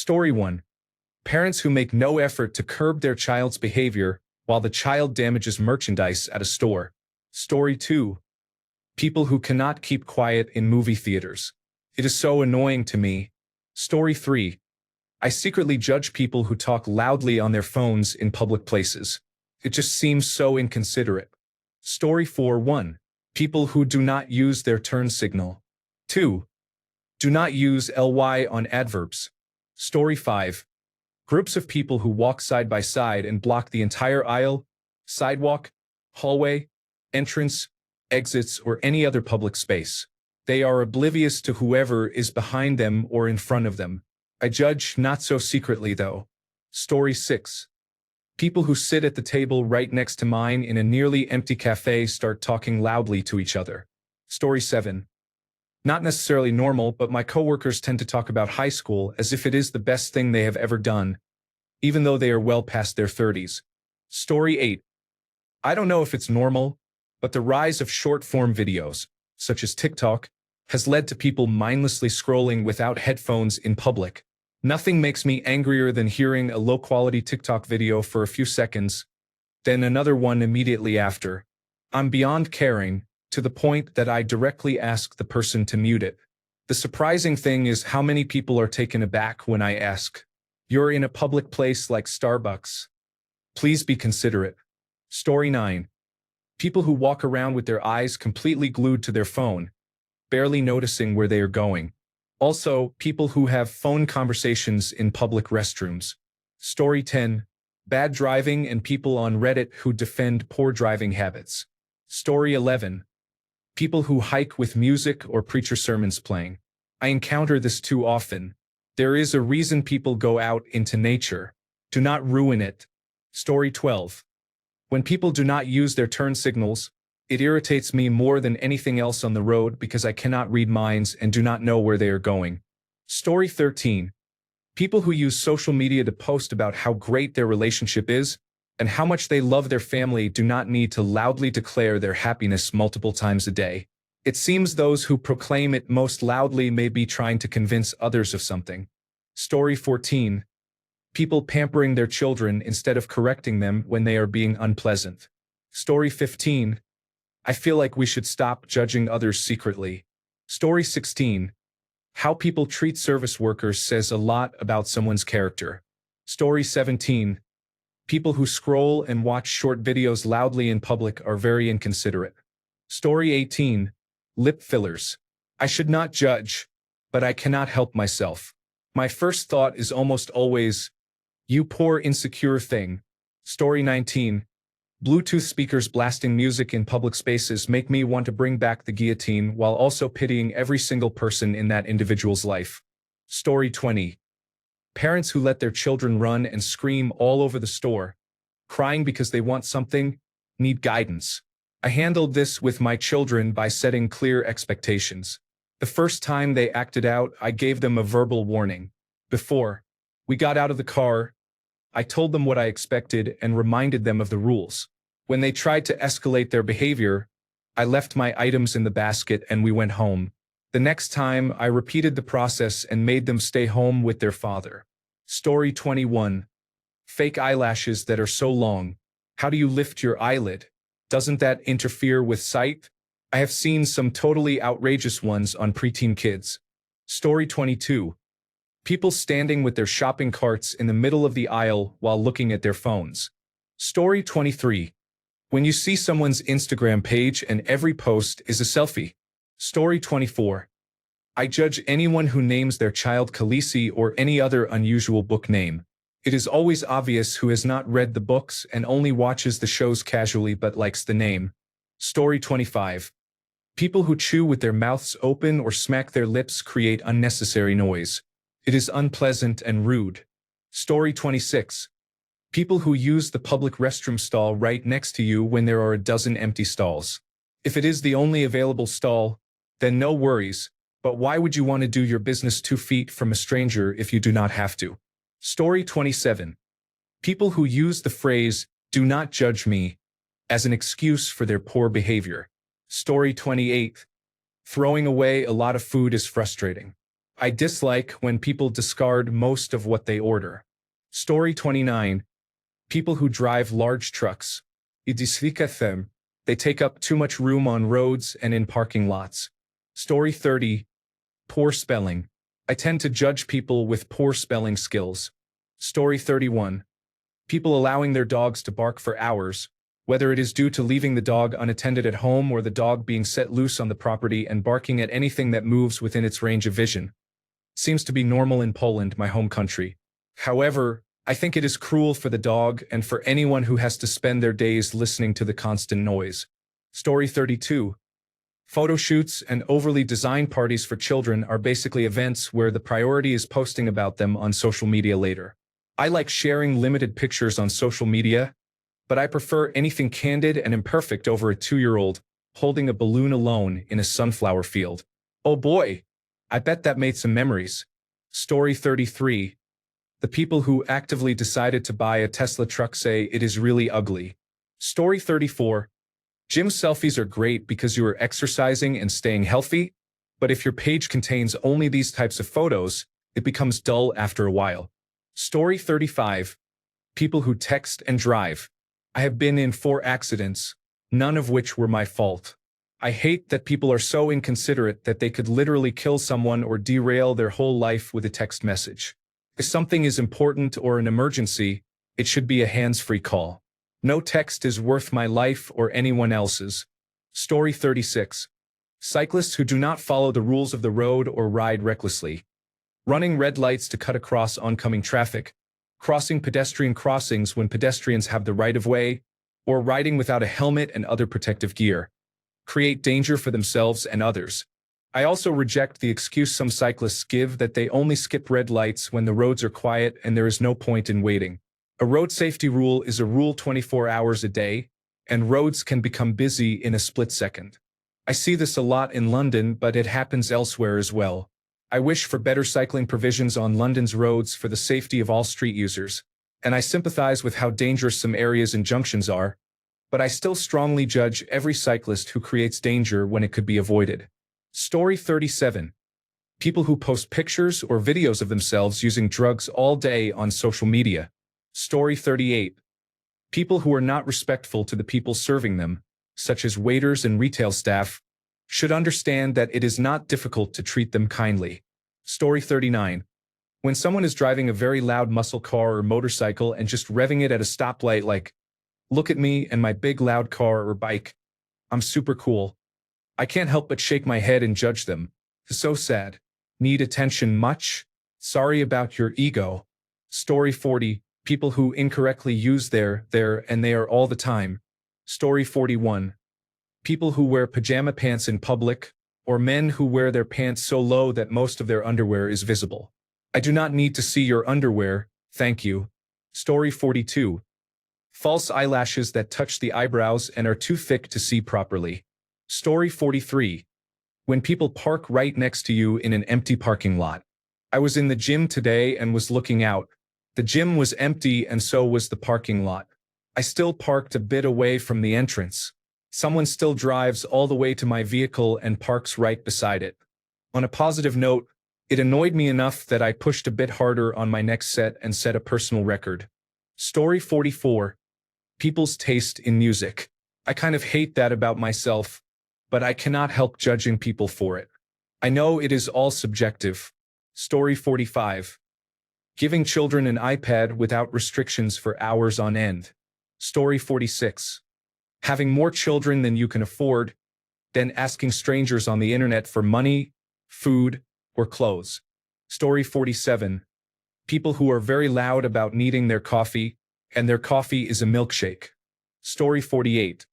Story 1. Parents who make no effort to curb their child's behavior while the child damages merchandise at a store. Story 2. People who cannot keep quiet in movie theaters. It is so annoying to me. Story 3. I secretly judge people who talk loudly on their phones in public places. It just seems so inconsiderate. Story 4. 1. People who do not use their turn signal. 2. Do not use ly on adverbs. Story 5. Groups of people who walk side by side and block the entire aisle, sidewalk, hallway, entrance, exits, or any other public space. They are oblivious to whoever is behind them or in front of them. I judge not so secretly, though. Story 6. People who sit at the table right next to mine in a nearly empty cafe start talking loudly to each other. Story 7. Not necessarily normal, but my coworkers tend to talk about high school as if it is the best thing they have ever done, even though they are well past their 30s. Story 8. I don't know if it's normal, but the rise of short-form videos, such as TikTok, has led to people mindlessly scrolling without headphones in public. Nothing makes me angrier than hearing a low-quality TikTok video for a few seconds, then another one immediately after. I'm beyond caring, to the point that I directly ask the person to mute it. The surprising thing is how many people are taken aback when I ask, "You're in a public place like Starbucks. Please be considerate." Story 9. People who walk around with their eyes completely glued to their phone, barely noticing where they are going. Also, people who have phone conversations in public restrooms. Story 10. Bad driving and people on Reddit who defend poor driving habits. Story 11. People who hike with music or preacher sermons playing. I encounter this too often. There is a reason people go out into nature. Do not ruin it. Story 12. When people do not use their turn signals, it irritates me more than anything else on the road because I cannot read minds and do not know where they are going. Story 13. People who use social media to post about how great their relationship is and how much they love their family do not need to loudly declare their happiness multiple times a day. It seems those who proclaim it most loudly may be trying to convince others of something. Story 14. People pampering their children instead of correcting them when they are being unpleasant. Story 15. I feel like we should stop judging others secretly. Story 16. How people treat service workers says a lot about someone's character. Story 17. People who scroll and watch short videos loudly in public are very inconsiderate. Story 18. Lip fillers. I should not judge, but I cannot help myself. My first thought is almost always, "You poor insecure thing." Story 19. Bluetooth speakers blasting music in public spaces make me want to bring back the guillotine while also pitying every single person in that individual's life. Story 20. Parents who let their children run and scream all over the store, crying because they want something, need guidance. I handled this with my children by setting clear expectations. The first time they acted out, I gave them a verbal warning. Before we got out of the car, I told them what I expected and reminded them of the rules. When they tried to escalate their behavior, I left my items in the basket and we went home. The next time, I repeated the process and made them stay home with their father. Story 21. Fake eyelashes that are so long. How do you lift your eyelid? Doesn't that interfere with sight? I have seen some totally outrageous ones on preteen kids. Story 22. People standing with their shopping carts in the middle of the aisle while looking at their phones. Story 23. When you see someone's Instagram page and every post is a selfie. Story 24. I judge anyone who names their child Khaleesi or any other unusual book name. It is always obvious who has not read the books and only watches the shows casually but likes the name. Story 25. People who chew with their mouths open or smack their lips create unnecessary noise. It is unpleasant and rude. Story 26. People who use the public restroom stall right next to you when there are a dozen empty stalls. If it is the only available stall, then no worries, but why would you want to do your business 2 feet from a stranger if you do not have to? Story 27. People who use the phrase, "do not judge me," as an excuse for their poor behavior. Story 28. Throwing away a lot of food is frustrating. I dislike when people discard most of what they order. Story 29. People who drive large trucks. Idisfika them. They take up too much room on roads and in parking lots. Story 30. Poor spelling. I tend to judge people with poor spelling skills. Story 31. People allowing their dogs to bark for hours, whether it is due to leaving the dog unattended at home or the dog being set loose on the property and barking at anything that moves within its range of vision. Seems to be normal in Poland, my home country. However, I think it is cruel for the dog and for anyone who has to spend their days listening to the constant noise. Story 32. Photo shoots and overly designed parties for children are basically events where the priority is posting about them on social media later. I like sharing limited pictures on social media, but I prefer anything candid and imperfect over a 2-year-old holding a balloon alone in a sunflower field. Oh boy, I bet that made some memories. Story 33. The people who actively decided to buy a Tesla truck say it is really ugly. Story 34. Gym selfies are great because you are exercising and staying healthy, but if your page contains only these types of photos, it becomes dull after a while. Story 35. People who text and drive. I have been in 4 accidents, none of which were my fault. I hate that people are so inconsiderate that they could literally kill someone or derail their whole life with a text message. If something is important or an emergency, it should be a hands-free call. No text is worth my life or anyone else's. Story 36. Cyclists who do not follow the rules of the road or ride recklessly. Running red lights to cut across oncoming traffic, crossing pedestrian crossings when pedestrians have the right of way, or riding without a helmet and other protective gear. Create danger for themselves and others. I also reject the excuse some cyclists give that they only skip red lights when the roads are quiet and there is no point in waiting. A road safety rule is a rule 24 hours a day, and roads can become busy in a split second. I see this a lot in London, but it happens elsewhere as well. I wish for better cycling provisions on London's roads for the safety of all street users, and I sympathize with how dangerous some areas and junctions are, but I still strongly judge every cyclist who creates danger when it could be avoided. Story 37. People who post pictures or videos of themselves using drugs all day on social media. Story 38. People who are not respectful to the people serving them, such as waiters and retail staff, should understand that it is not difficult to treat them kindly. Story 39. When someone is driving a very loud muscle car or motorcycle and just revving it at a stoplight like, "Look at me and my big loud car or bike. I'm super cool." I can't help but shake my head and judge them. So sad. Need attention much? Sorry about your ego. Story 40. People who incorrectly use their, and they are all the time. Story 41. People who wear pajama pants in public, or men who wear their pants so low that most of their underwear is visible. I do not need to see your underwear, thank you. Story 42. False eyelashes that touch the eyebrows and are too thick to see properly. Story 43. When people park right next to you in an empty parking lot. I was in the gym today and was looking out. The gym was empty and so was the parking lot. I still parked a bit away from the entrance. Someone still drives all the way to my vehicle and parks right beside it. On a positive note, it annoyed me enough that I pushed a bit harder on my next set and set a personal record. Story 44. People's taste in music. I kind of hate that about myself, but I cannot help judging people for it. I know it is all subjective. Story 45. Giving children an iPad without restrictions for hours on end. Story 46. Having more children than you can afford, then asking strangers on the internet for money, food, or clothes. Story 47. People who are very loud about needing their coffee, and their coffee is a milkshake. Story 48.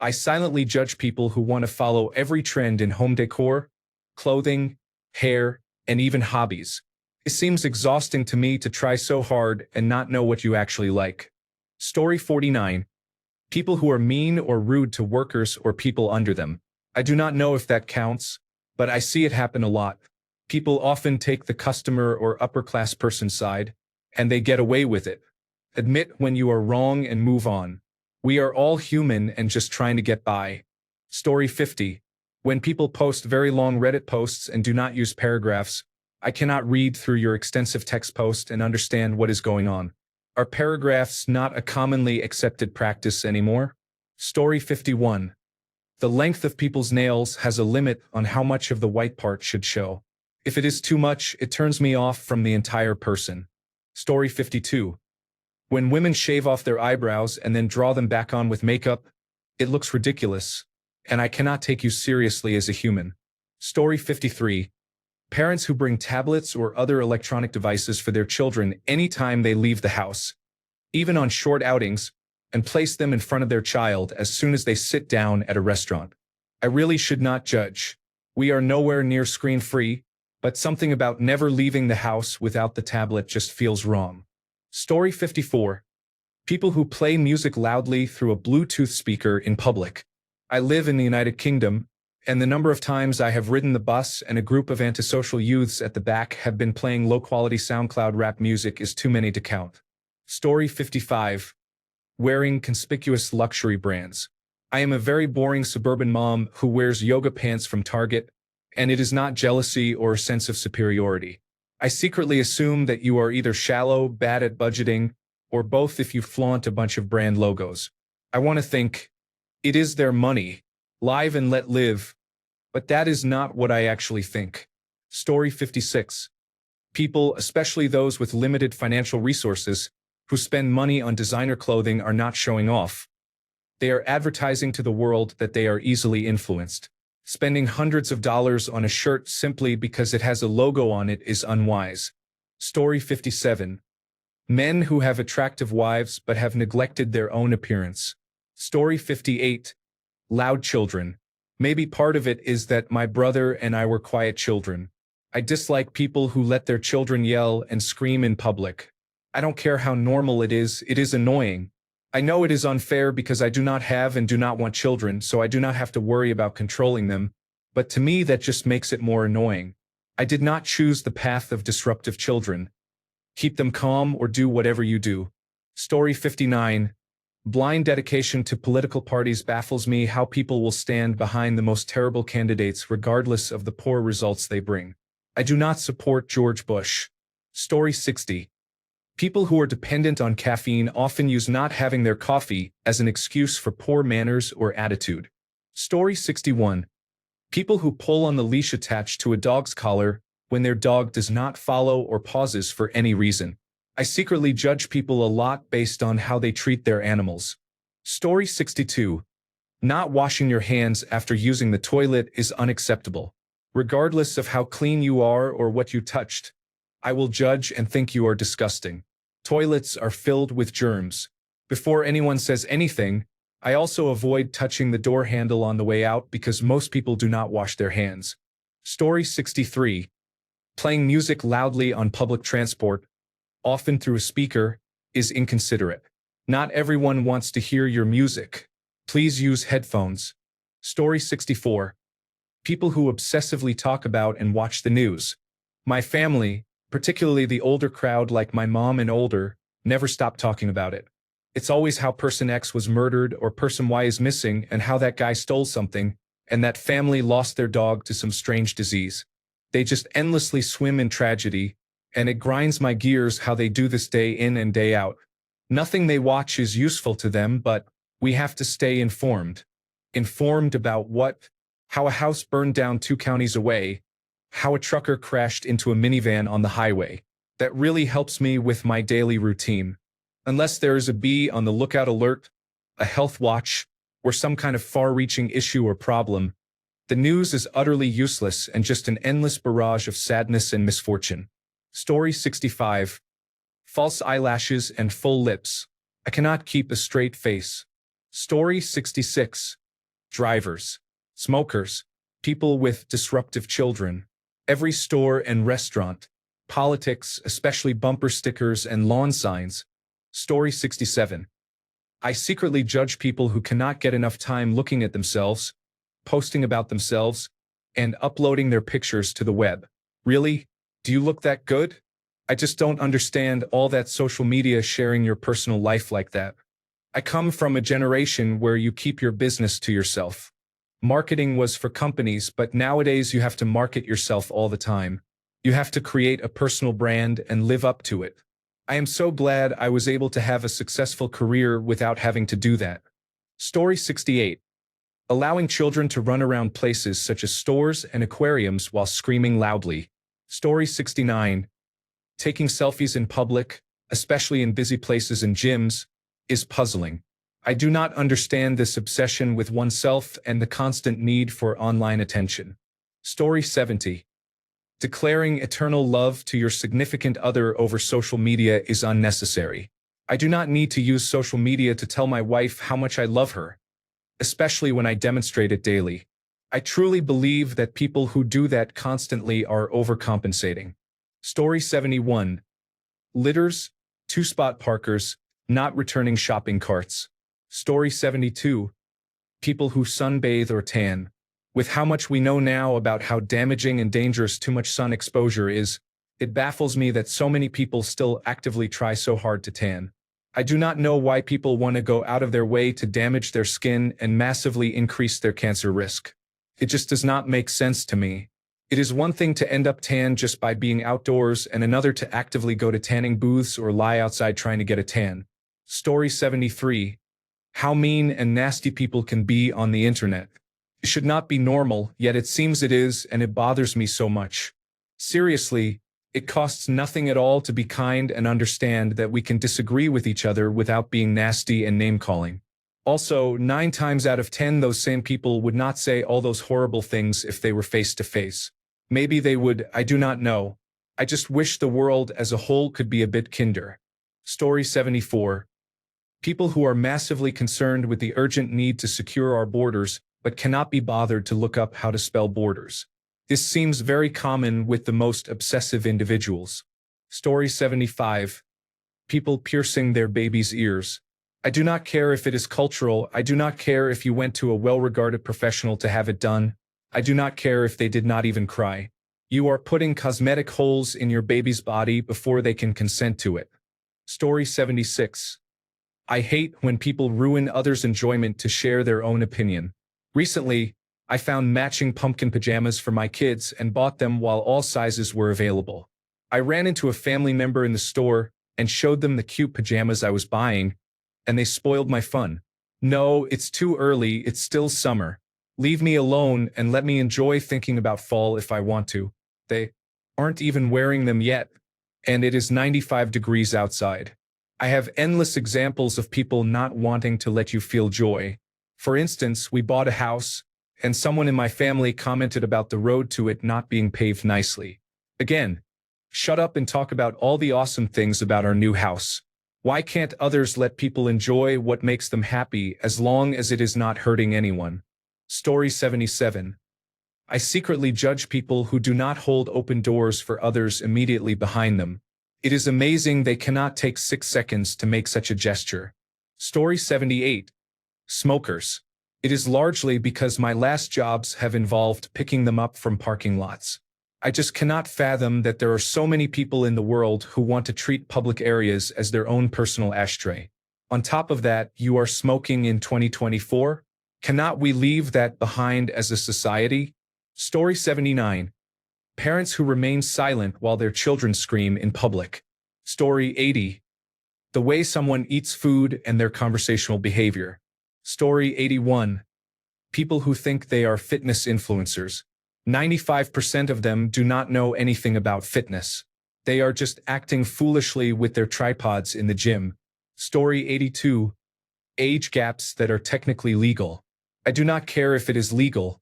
I silently judge people who want to follow every trend in home decor, clothing, hair, and even hobbies. It seems exhausting to me to try so hard and not know what you actually like. Story 49. People who are mean or rude to workers or people under them. I do not know if that counts, but I see it happen a lot. People often take the customer or upper-class person's side, and they get away with it. Admit when you are wrong and move on. We are all human and just trying to get by. Story 50. When people post very long Reddit posts and do not use paragraphs, I cannot read through your extensive text post and understand what is going on. Are paragraphs not a commonly accepted practice anymore? Story 51. The length of people's nails has a limit on how much of the white part should show. If it is too much, it turns me off from the entire person. Story 52. When women shave off their eyebrows and then draw them back on with makeup, it looks ridiculous, and I cannot take you seriously as a human. Story 53. Parents who bring tablets or other electronic devices for their children anytime they leave the house, even on short outings, and place them in front of their child as soon as they sit down at a restaurant. I really should not judge. We are nowhere near screen-free, but something about never leaving the house without the tablet just feels wrong. Story 54. People who play music loudly through a Bluetooth speaker in public. I live in the United Kingdom, and the number of times I have ridden the bus and a group of antisocial youths at the back have been playing low-quality SoundCloud rap music is too many to count. Story 55. Wearing conspicuous luxury brands. I am a very boring suburban mom who wears yoga pants from Target, and it is not jealousy or a sense of superiority. I secretly assume that you are either shallow, bad at budgeting, or both if you flaunt a bunch of brand logos. I want to think, it is their money, live and let live, but that is not what I actually think. Story 56. People, especially those with limited financial resources, who spend money on designer clothing are not showing off. They are advertising to the world that they are easily influenced. Spending hundreds of dollars on a shirt simply because it has a logo on it is unwise. Story 57. Men who have attractive wives but have neglected their own appearance. Story 58. Loud children. Maybe part of it is that my brother and I were quiet children. I dislike people who let their children yell and scream in public. I don't care how normal it is annoying. I know it is unfair because I do not have and do not want children, so I do not have to worry about controlling them, but to me that just makes it more annoying. I did not choose the path of disruptive children. Keep them calm or do whatever you do. Story 59. Blind dedication to political parties baffles me how people will stand behind the most terrible candidates regardless of the poor results they bring. I do not support George Bush. Story 60. People who are dependent on caffeine often use not having their coffee as an excuse for poor manners or attitude. Story 61. People who pull on the leash attached to a dog's collar when their dog does not follow or pauses for any reason. I secretly judge people a lot based on how they treat their animals. Story 62. Not washing your hands after using the toilet is unacceptable. Regardless of how clean you are or what you touched, I will judge and think you are disgusting. Toilets are filled with germs. Before anyone says anything, I also avoid touching the door handle on the way out because most people do not wash their hands. Story 63. Playing music loudly on public transport, often through a speaker, is inconsiderate. Not everyone wants to hear your music. Please use headphones. Story 64. People who obsessively talk about and watch the news. My family, particularly the older crowd like my mom and older, never stop talking about it. It's always how person X was murdered or person Y is missing and how that guy stole something, and that family lost their dog to some strange disease. They just endlessly swim in tragedy, and it grinds my gears how they do this day in and day out. Nothing they watch is useful to them, but we have to stay informed. Informed about what? How a house burned down 2 counties away, how a trucker crashed into a minivan on the highway. That really helps me with my daily routine. Unless there is a be on the lookout alert, a health watch, or some kind of far-reaching issue or problem, the news is utterly useless and just an endless barrage of sadness and misfortune. Story 65. False eyelashes and full lips. I cannot keep a straight face. Story 66. Drivers, smokers, people with disruptive children. Every store and restaurant. Politics, especially bumper stickers and lawn signs. Story 67. I secretly judge people who cannot get enough time looking at themselves, posting about themselves, and uploading their pictures to the web. Really? Do you look that good? I just don't understand all that social media sharing your personal life like that. I come from a generation where you keep your business to yourself. Marketing was for companies, but nowadays you have to market yourself all the time. You have to create a personal brand and live up to it. I am so glad I was able to have a successful career without having to do that. Story 68. Allowing children to run around places such as stores and aquariums while screaming loudly. Story 69. Taking selfies in public, especially in busy places and gyms, is puzzling. I do not understand this obsession with oneself and the constant need for online attention. Story 70. Declaring eternal love to your significant other over social media is unnecessary. I do not need to use social media to tell my wife how much I love her, especially when I demonstrate it daily. I truly believe that people who do that constantly are overcompensating. Story 71. Litters, two-spot parkers, not returning shopping carts. Story 72. People who sunbathe or tan. With how much we know now about how damaging and dangerous too much sun exposure is, it baffles me that so many people still actively try so hard to tan. I do not know why people want to go out of their way to damage their skin and massively increase their cancer risk. It just does not make sense to me. It is one thing to end up tan just by being outdoors and another to actively go to tanning booths or lie outside trying to get a tan. Story 73. How mean and nasty people can be on the internet. It should not be normal, yet it seems it is, and it bothers me so much. Seriously, it costs nothing at all to be kind and understand that we can disagree with each other without being nasty and name-calling. Also, 9 times out of 10 those same people would not say all those horrible things if they were face-to-face. Maybe they would, I do not know. I just wish the world as a whole could be a bit kinder. Story 74. People who are massively concerned with the urgent need to secure our borders, but cannot be bothered to look up how to spell borders. This seems very common with the most obsessive individuals. Story 75. People piercing their babies' ears. I do not care if it is cultural. I do not care if you went to a well-regarded professional to have it done. I do not care if they did not even cry. You are putting cosmetic holes in your baby's body before they can consent to it. Story 76. I hate when people ruin others' enjoyment to share their own opinion. Recently, I found matching pumpkin pajamas for my kids and bought them while all sizes were available. I ran into a family member in the store and showed them the cute pajamas I was buying, and they spoiled my fun. No, it's too early, it's still summer. Leave me alone and let me enjoy thinking about fall if I want to. They aren't even wearing them yet, and it is 95 degrees outside. I have endless examples of people not wanting to let you feel joy. For instance, we bought a house, and someone in my family commented about the road to it not being paved nicely. Again, shut up and talk about all the awesome things about our new house. Why can't others let people enjoy what makes them happy as long as it is not hurting anyone? Story 77. I secretly judge people who do not hold open doors for others immediately behind them. It is amazing they cannot take 6 seconds to make such a gesture. Story 78. Smokers. It is largely because my last jobs have involved picking them up from parking lots. I just cannot fathom that there are so many people in the world who want to treat public areas as their own personal ashtray. On top of that, you are smoking in 2024? Cannot we leave that behind as a society? Story 79. Parents who remain silent while their children scream in public. Story 80. The way someone eats food and their conversational behavior. Story 81. People who think they are fitness influencers. 95% of them do not know anything about fitness. They are just acting foolishly with their tripods in the gym. Story 82. Age gaps that are technically legal. I do not care if it is legal.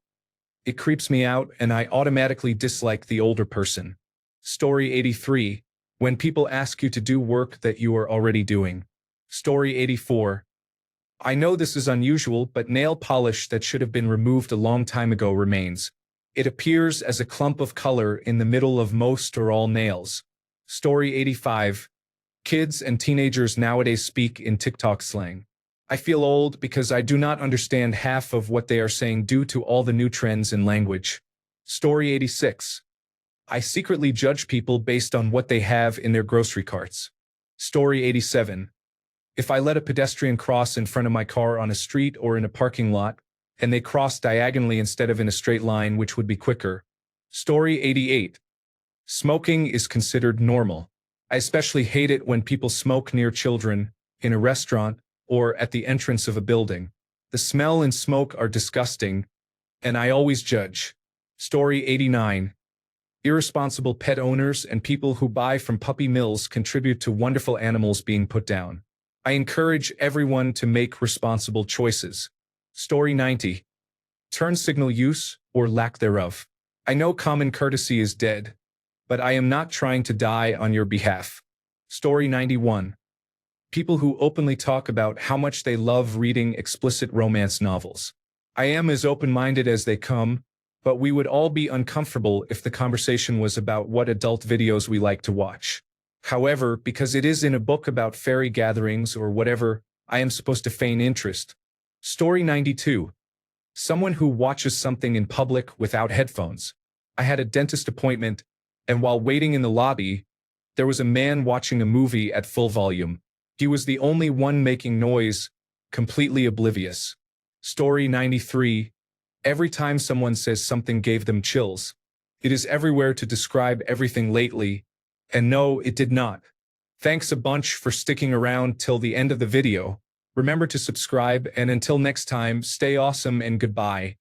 It creeps me out and I automatically dislike the older person. Story 83. When people ask you to do work that you are already doing. Story 84. I know this is unusual, but nail polish that should have been removed a long time ago remains. It appears as a clump of color in the middle of most or all nails. Story 85. Kids and teenagers nowadays speak in TikTok slang. I feel old because I do not understand half of what they are saying due to all the new trends in language. Story 86. I secretly judge people based on what they have in their grocery carts. Story 87. If I let a pedestrian cross in front of my car on a street or in a parking lot, and they cross diagonally instead of in a straight line, which would be quicker. Story 88. Smoking is considered normal. I especially hate it when people smoke near children, in a restaurant, or at the entrance of a building. The smell and smoke are disgusting, and I always judge. Story 89. Irresponsible pet owners and people who buy from puppy mills contribute to wonderful animals being put down. I encourage everyone to make responsible choices. Story 90. Turn signal use, or lack thereof. I know common courtesy is dead, but I am not trying to die on your behalf. Story 91. People who openly talk about how much they love reading explicit romance novels. I am as open-minded as they come, but we would all be uncomfortable if the conversation was about what adult videos we like to watch. However, because it is in a book about fairy gatherings or whatever, I am supposed to feign interest. Story 92. Someone who watches something in public without headphones. I had a dentist appointment, and while waiting in the lobby, there was a man watching a movie at full volume. He was the only one making noise, completely oblivious. Story 93. Every time someone says something gave them chills. It is everywhere to describe everything lately, and no, it did not. Thanks a bunch for sticking around till the end of the video. Remember to subscribe, and until next time, stay awesome and goodbye.